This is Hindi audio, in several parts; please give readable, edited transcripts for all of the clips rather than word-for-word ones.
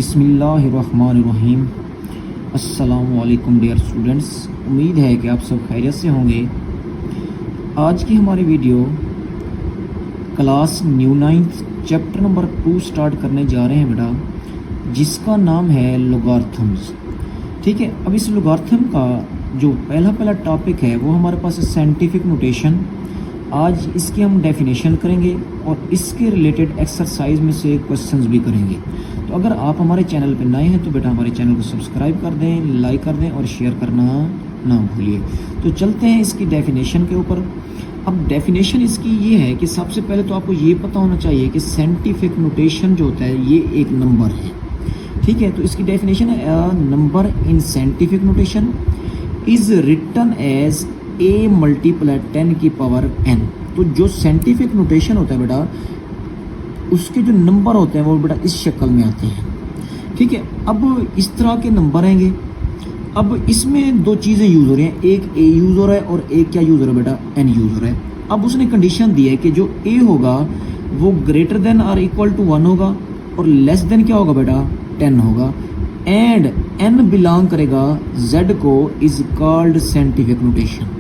बिस्मिल्लाहिर्रहमानिर्रहीम। अस्सलामुअलैकुम डियर स्टूडेंट्स, उम्मीद है कि आप सब खैरियत से होंगे। आज की हमारी video class new 9th chapter number 2 start करने जा रहे हैं बेटा, जिसका नाम है लॉगरिथम्स। ठीक है, अब इस लॉगरिथम का जो पहला टॉपिक है वो हमारे पास है साइंटिफिक नोटेशन। आज इसकी हम डेफिनेशन करेंगे और इसके रिलेटेड एक्सरसाइज में से क्वेश्चंस भी करेंगे। तो अगर आप हमारे चैनल पर नए हैं तो बेटा हमारे चैनल को सब्सक्राइब कर दें, लाइक कर दें और शेयर करना ना भूलिए। तो चलते हैं इसकी डेफिनेशन के ऊपर। अब डेफिनेशन इसकी ये है कि सबसे पहले तो आपको ये पता होना चाहिए कि साइंटिफिक नोटेशन जो होता है ये एक नंबर है। ठीक है, तो इसकी डेफिनेशन है number in scientific notation is written as a multiply 10 की पावर n। तो जो साइंटिफिक नोटेशन होता है बेटा, उसके जो नंबर होते हैं वो बेटा इस शक्ल में आते हैं। ठीक है, अब इस तरह के नंबर आएंगे। अब इसमें दो चीज़ें यूज़ हो रही हैं, एक a यूज़ हो रहा है और एक क्या यूज़ हो रहा है बेटा, n यूज़ हो रहा है। अब उसने कंडीशन दी है कि जो a होगा वो ग्रेटर देन और इक्वल टू 1 होगा और लेस देन क्या होगा बेटा 10 होगा, एंड n बिलोंग करेगा z को, इज कॉल्ड साइंटिफिक नोटेशन।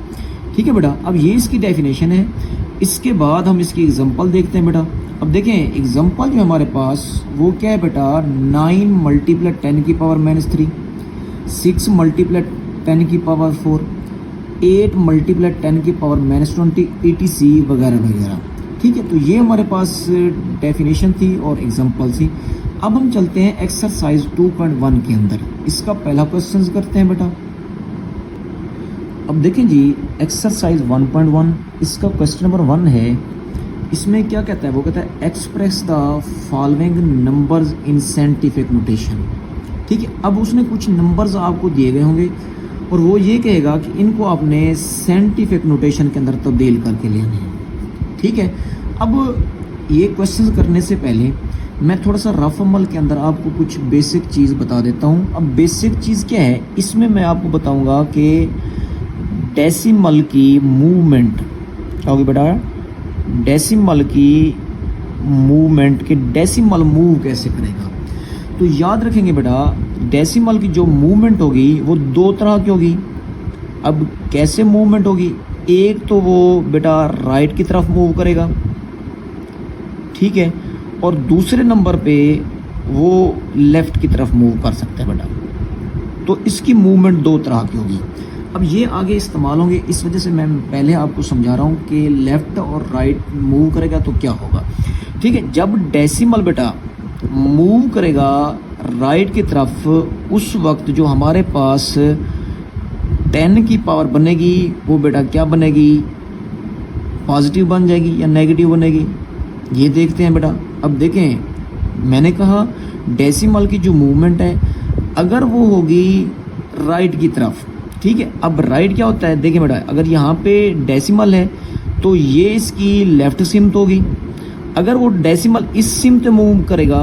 ठीक है बेटा, अब ये इसकी डेफिनेशन है। इसके बाद हम इसकी एग्जांपल देखते हैं बेटा। अब देखें एग्जांपल जो हमारे पास वो क्या है बेटा, 9 मल्टीप्लाई 10 की पावर -3, 6 मल्टीप्लाई 10 की पावर 4, 8 मल्टीप्लाई 10 की पावर -20 etc वगैरह वगैरह। ठीक है, तो ये हमारे पास डेफिनेशन थी और एग्जांपल थी। अब हम चलते हैं एक्सरसाइज 2.1 के अंदर। इसका पहला क्वेश्चन करते हैं बेटा। अब देखें जी, एक्सरसाइज 1.1 इसका क्वेश्चन नंबर 1 है। इसमें क्या कहता है, वो कहता है express the following numbers in scientific notation. ठीक है, अब उसने कुछ नंबर्स आपको दिए गए होंगे और वो ये कहेगा कि इनको आपने साइंटिफिक नोटेशन के अंदर तब्दील करके ले आने हैं। ठीक है, अब ये क्वेश्चन करने से पहले मैं थोड़ा सा रफ अमल के अंदर आपको कुछ बेसिक चीज़ बता देता हूँ। अब बेसिक चीज़ क्या है, इसमें मैं आपको बताऊँगा कि डेसिमल की मूवमेंट क्या होगी बेटा, डेसिमल की मूवमेंट के डेसिमल मूव कैसे करेगा। तो याद रखेंगे बेटा, डेसिमल की जो मूवमेंट होगी वो दो तरह की होगी। अब कैसे मूवमेंट होगी, एक तो वो बेटा राइट की तरफ मूव करेगा, ठीक है, और दूसरे नंबर पे वो लेफ़्ट की तरफ मूव कर सकता है बेटा। तो इसकी मूवमेंट दो तरह की होगी। अब ये आगे इस्तेमाल होंगे, इस वजह से मैं पहले आपको समझा रहा हूँ कि लेफ़्ट और राइट मूव करेगा तो क्या होगा। ठीक है, जब डेसिमल बेटा मूव करेगा राइट की तरफ, उस वक्त जो हमारे पास 10 की पावर बनेगी वो बेटा क्या बनेगी, पॉजिटिव बन जाएगी या नेगेटिव बनेगी, ये देखते हैं बेटा। अब देखें, मैंने कहा डेसिमल की जो मूवमेंट है अगर वो होगी राइट की तरफ, ठीक है। अब राइट क्या होता है, देखिए बेटा, अगर यहाँ पे डेसिमल है तो ये इसकी लेफ़्ट सिमत होगी। अगर वो डेसिमल इस सिमत मूव करेगा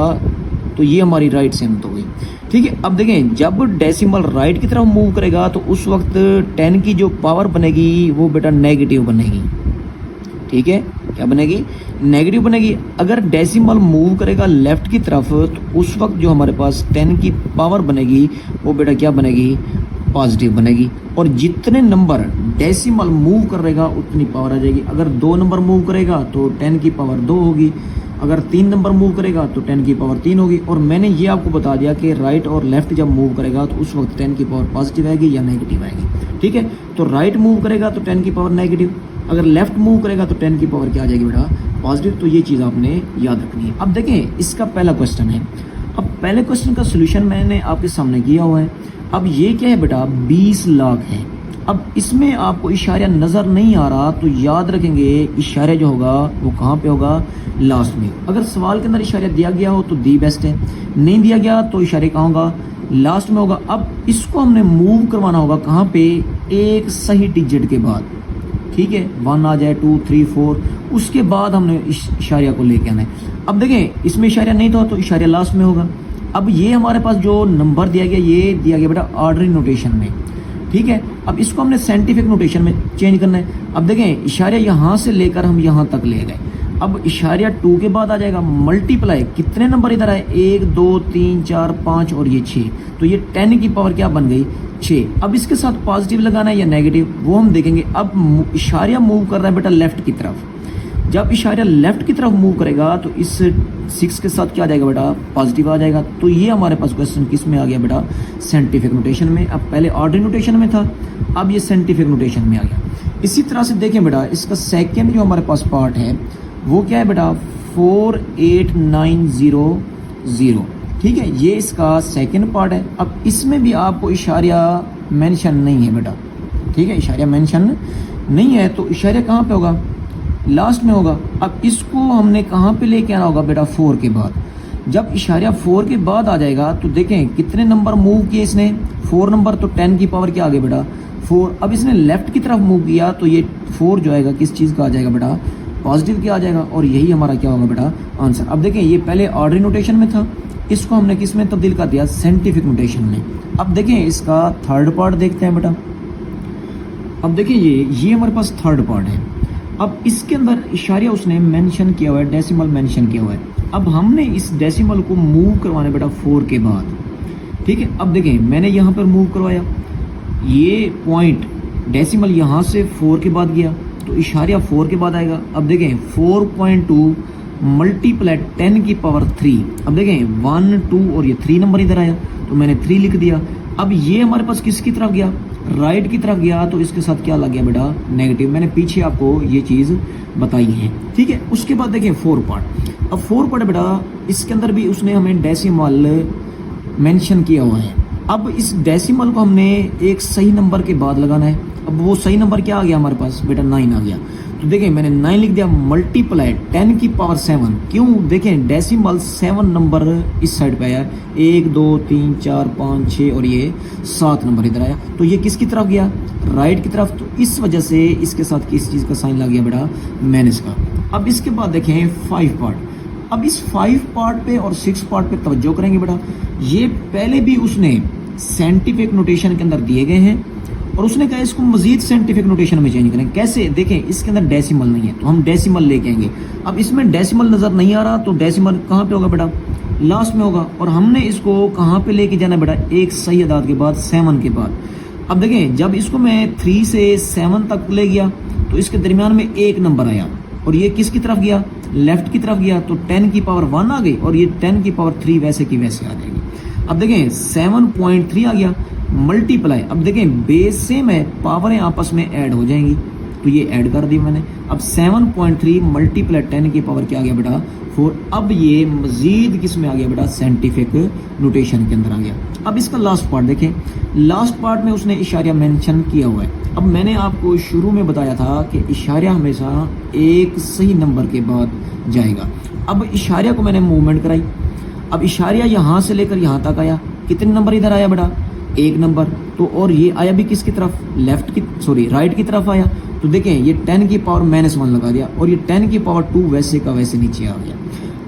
तो ये हमारी राइट सिमत होगी। ठीक है, अब देखें जब डेसिमल राइट की तरफ मूव करेगा तो उस वक्त 10 की जो पावर बनेगी वो बेटा नेगेटिव बनेगी। ठीक है, क्या बनेगी, नेगेटिव बनेगी। अगर डेसिमल मूव करेगा लेफ़्ट की तरफ तो उस वक्त जो हमारे पास 10 की पावर बनेगी वो बेटा क्या बनेगी, पॉजिटिव बनेगी। और जितने नंबर डेसिमल मूव करेगा उतनी पावर आ जाएगी। अगर 2 नंबर मूव करेगा तो 10 की पावर 2 होगी, अगर 3 नंबर मूव करेगा तो 10 की पावर 3 होगी। और मैंने ये आपको बता दिया कि राइट और लेफ़्ट जब मूव करेगा तो उस वक्त 10 की पावर पॉजिटिव आएगी या नेगेटिव आएगी। ठीक है, तो राइट मूव करेगा तो 10 की पावर नेगेटिव, अगर लेफ़्ट मूव करेगा तो 10 की पावर क्या आ जाएगी बेटा, पॉजिटिव। तो ये चीज़ आपने याद रखनी है। अब देखें इसका पहला क्वेश्चन है। अब पहले क्वेश्चन का सोल्यूशन मैंने आपके सामने किया हुआ है। अब ये क्या है बेटा, 20 लाख है। अब इसमें आपको इशारा नज़र नहीं आ रहा तो याद रखेंगे इशारा जो होगा वो कहाँ पे होगा, लास्ट में। अगर सवाल के अंदर इशारा दिया गया हो तो दी बेस्ट है, नहीं दिया गया तो इशारे कहाँ होगा, लास्ट में होगा। अब इसको हमने मूव करवाना होगा कहाँ पे, एक सही डिजिट के बाद। ठीक है, 1 आ जाए, 2 3 4, उसके बाद हमने इशारा को लेके आना है। अब देखें इसमें इशारा नहीं था तो इशारा लास्ट में होगा। अब ये हमारे पास जो नंबर दिया गया ये दिया गया बेटा ऑर्डरिंग नोटेशन में। ठीक है, अब इसको हमने साइंटिफिक नोटेशन में चेंज करना है। अब देखें इशारा यहाँ से लेकर हम यहाँ तक ले गए। अब इशारिया 2 के बाद आ जाएगा मल्टीप्लाई, कितने नंबर इधर आए 1 2 3 4 5 और ये 6, तो ये 10 की पावर क्या बन गई 6। अब इसके साथ पॉजिटिव लगाना है या नेगेटिव वो हम देखेंगे। अब इशारिया मूव कर रहा है बेटा लेफ्ट की तरफ, जब इशारा लेफ्ट की तरफ मूव करेगा तो इस 6 के साथ क्या आ जाएगा बेटा पॉजिटिव आ जाएगा। तो ये हमारे पास क्वेश्चन किस में आ गया बेटा साइंटिफिक नोटेशन में। अब पहले ऑर्डर नोटेशन में था, अब ये साइंटिफिक नोटेशन में आ गया। इसी तरह से देखें बेटा इसका सेकंड जो हमारे पास पार्ट है वो क्या है बेटा 48900, ठीक है, ये इसका सेकंड पार्ट है। अब इसमें भी आपको इशारिया मेंशन नहीं है बेटा, ठीक है, इशारिया मेंशन नहीं है तो इशारिया कहाँ पे होगा लास्ट में होगा। अब इसको हमने कहाँ पे लेके आना होगा बेटा 4 के बाद। जब इशारिया 4 के बाद आ जाएगा तो देखें कितने नंबर मूव किए इसने 4 नंबर, तो 10 की पावर क्या आ गई बेटा 4। अब इसने लेफ्ट की तरफ मूव किया तो ये 4 जो आएगा किस चीज़ का आ जाएगा बेटा पॉजिटिव क्या आ जाएगा, और यही हमारा क्या होगा बेटा आंसर। अब देखें ये पहले ऑर्डर नोटेशन में था, इसको हमने किस में तब्दील कर दिया साइंटिफिक नोटेशन में। अब देखें इसका थर्ड पार्ट देखते हैं बेटा। अब देखें ये हमारे पास थर्ड पार्ट है। अब इसके अंदर इशारिया उसने मेंशन किया हुआ है, डेसिमल मेंशन किया हुआ है। अब हमने इस डेसिमल को मूव करवाना बेटा 4 के बाद, ठीक है। अब देखें मैंने यहाँ पर मूव करवाया, ये पॉइंट डेसिमल यहाँ से 4 के बाद गया तो इशारिया 4 के बाद आएगा। अब देखें 4.2 मल्टीप्लाई 10 की पावर 3। अब देखें 1 2 और ये 3 नंबर इधर आया तो मैंने 3 लिख दिया। अब ये हमारे पास किसकी तरफ गया राइट की तरफ गया तो इसके साथ क्या लग गया बेटा नेगेटिव। मैंने पीछे आपको ये चीज़ बताई है, ठीक है। उसके बाद देखें 4 पार्ट। अब 4 पार्ट बेटा इसके अंदर भी उसने हमें डेसिमल मेंशन किया हुआ है। अब इस डेसिमल को हमने एक सही नंबर के बाद लगाना है। अब वो सही नंबर क्या आ गया हमारे पास बेटा 9 आ गया। तो देखें मैंने 9 लिख दिया मल्टीप्लाई 10 की पावर 7। क्यों देखें डेसिमल 7 नंबर इस साइड पे आया, 1 2 3 4 5 6 और ये 7 नंबर इधर आया तो ये किसकी तरफ गया राइट की तरफ। तो इस वजह से इसके साथ किस चीज़ का साइन लग गया बेटा माइनस का। अब इसके बाद देखें 5 पार्ट। अब इस 5 पार्ट पे और 6 पार्ट पे तवज्जो करेंगे बेटा। ये पहले भी उसने साइंटिफिक नोटेशन के अंदर दिए गए हैं और उसने कहा इसको मजीद साइंटिफिक नोटेशन में चेंज करें। कैसे देखें इसके अंदर डेसिमल नहीं है तो हम डेसिमल लेके आएंगे। अब इसमें डेसिमल नज़र नहीं आ रहा तो डेसिमल कहाँ पे होगा बेटा लास्ट में होगा। और हमने इसको कहाँ पे लेके जाना बेटा एक सही अदाद के बाद 7 के बाद। अब देखें जब इसको मैं 3 से 7 तक ले गया तो इसके दरमियान में एक नंबर आया और ये किसकी तरफ गया लेफ्ट की तरफ गया तो 10 की पावर 1 आ गई और ये 10 की पावर 3 वैसे की वैसे आ जाएगी। अब देखें 7.3 आ गया मल्टीप्लाई। अब देखें बेस सेम है पावरें आपस में ऐड हो जाएंगी तो ये ऐड कर दी मैंने। अब 7.3 मल्टीप्लाई 10 की पावर क्या आ गया बेटा 4। अब ये मजीद किस में आ गया बेटा साइंटिफिक नोटेशन के अंदर आ गया। अब इसका लास्ट पार्ट देखें, लास्ट पार्ट में उसने इशारिया मेंशन किया हुआ है। अब मैंने आपको शुरू में बताया था कि इशारिया हमेशा एक सही नंबर के बाद जाएगा। अब इशारिया को मैंने मूवमेंट कराई। अब इशारिया यहाँ से लेकर यहाँ तक आया, कितने नंबर इधर आया बेटा एक नंबर। तो और ये आया भी किसकी तरफ राइट की तरफ आया। तो देखें ये 10 की पावर -1 लगा दिया और ये 10 की पावर 2 वैसे का वैसे नीचे आ गया।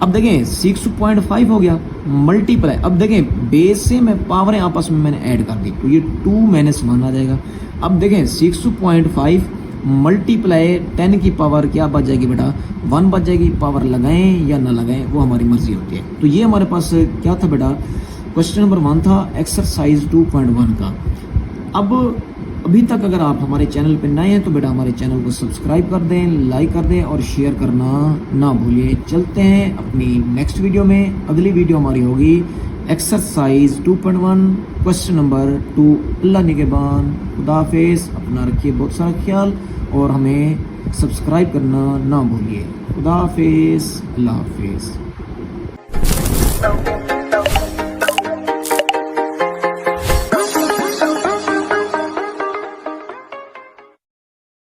अब देखें 6.5 हो गया मल्टीप्लाई। अब देखें बेस से मैं पावरें आपस में मैंने ऐड कर दी तो ये 2 - 1 आ जाएगा। अब देखें 6.5 मल्टीप्लाई 10 की पावर क्या बच जाएगी बेटा 1 बच जाएगी। पावर लगाएं या ना लगाएं वो हमारी मर्जी होती है। तो ये हमारे पास क्या था बेटा क्वेश्चन नंबर 1 था एक्सरसाइज 2.1 का। अब अभी तक अगर आप हमारे चैनल पर नए हैं तो बेटा हमारे चैनल को सब्सक्राइब कर दें, लाइक कर दें और शेयर करना ना भूलिए। चलते हैं अपनी नेक्स्ट वीडियो में। अगली वीडियो हमारी होगी एक्सरसाइज 2.1 क्वेश्चन नंबर 2। अल्लाह निगहबान, खुदा हाफिज़, अपना रखिए बहुत सारा ख्याल और हमें सब्सक्राइब करना ना भूलिए। खुदा हाफिज़, अल्लाह हाफिज़।